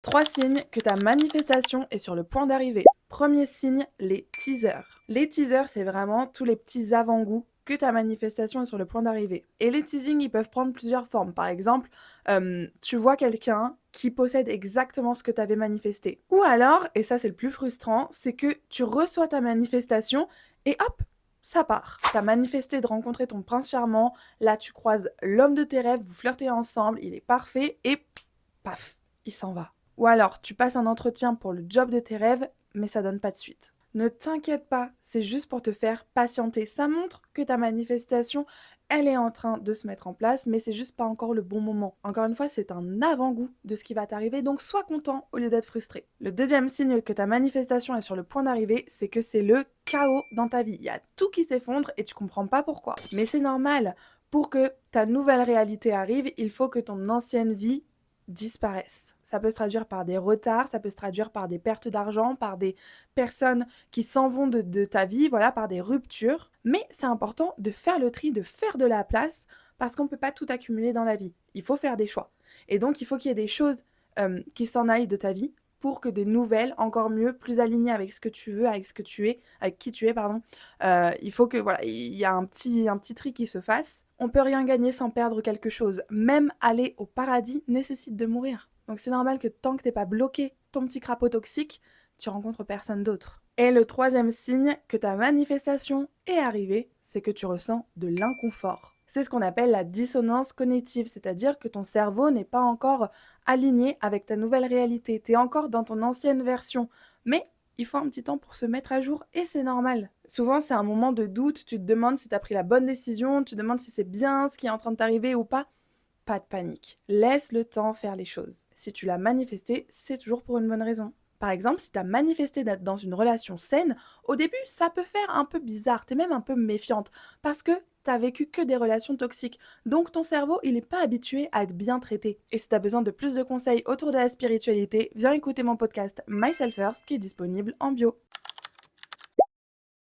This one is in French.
3 signes que ta manifestation est sur le point d'arriver. Premier signe, les teasers. Les teasers, c'est vraiment tous les petits avant-goûts que ta manifestation est sur le point d'arriver. Et les teasings, ils peuvent prendre plusieurs formes. Par exemple, tu vois quelqu'un qui possède exactement ce que tu avais manifesté. Ou alors, et ça c'est le plus frustrant, c'est que tu reçois ta manifestation et hop, ça part. T'as manifesté de rencontrer ton prince charmant, là tu croises l'homme de tes rêves, vous flirtez ensemble, il est parfait et paf, il s'en va. Ou alors, tu passes un entretien pour le job de tes rêves, mais ça donne pas de suite. Ne t'inquiète pas, c'est juste pour te faire patienter. Ça montre que ta manifestation, elle est en train de se mettre en place, mais c'est juste pas encore le bon moment. Encore une fois, c'est un avant-goût de ce qui va t'arriver, donc sois content au lieu d'être frustré. Le deuxième signe que ta manifestation est sur le point d'arriver, c'est que c'est le chaos dans ta vie. Il y a tout qui s'effondre et tu comprends pas pourquoi. Mais c'est normal. Pour que ta nouvelle réalité arrive, il faut que ton ancienne vie disparaissent. Ça peut se traduire par des retards, ça peut se traduire par des pertes d'argent, par des personnes qui s'en vont de ta vie, voilà, par des ruptures. Mais c'est important de faire le tri, de faire de la place, parce qu'on ne peut pas tout accumuler dans la vie. Il faut faire des choix. Et donc, il faut qu'il y ait des choses qui s'en aillent de ta vie pour que des nouvelles, encore mieux, plus alignées avec ce que tu veux, avec ce que tu es, avec qui tu es, pardon. Il faut que, voilà, il y a un petit tri qui se fasse. On peut rien gagner sans perdre quelque chose. Même aller au paradis nécessite de mourir. Donc c'est normal que tant que t'es pas bloqué ton petit crapaud toxique, tu rencontres personne d'autre. Et le troisième signe que ta manifestation est arrivée, c'est que tu ressens de l'inconfort. C'est ce qu'on appelle la dissonance cognitive, c'est-à-dire que ton cerveau n'est pas encore aligné avec ta nouvelle réalité. Tu es encore dans ton ancienne version. Mais il faut un petit temps pour se mettre à jour et c'est normal. Souvent, c'est un moment de doute, tu te demandes si tu as pris la bonne décision, tu te demandes si c'est bien ce qui est en train de t'arriver ou pas. Pas de panique. Laisse le temps faire les choses. Si tu l'as manifesté, c'est toujours pour une bonne raison. Par exemple, si tu as manifesté d'être dans une relation saine, au début, ça peut faire un peu bizarre, t'es même un peu méfiante, parce que t'as vécu que des relations toxiques. Donc ton cerveau, il n'est pas habitué à être bien traité. Et si tu as besoin de plus de conseils autour de la spiritualité, viens écouter mon podcast Myself First qui est disponible en bio.